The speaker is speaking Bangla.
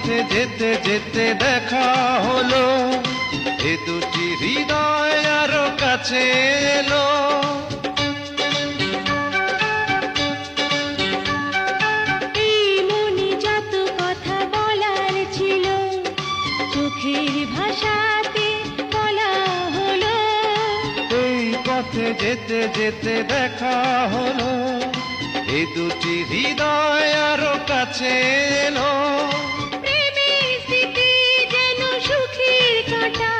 পথে যেতে যেতে দেখা হলো, এ দুটি হৃদয় আরো কাছে এলো। এই মনে যত কথা বলার ছিল, চোখের ভাষাতে বলা হলো। এই পথে যেতে যেতে দেখা হলো, এ দুটি হৃদয় আরো কাছে এলো। প্রেমের স্মৃতি যেন সুখের কাঁটা,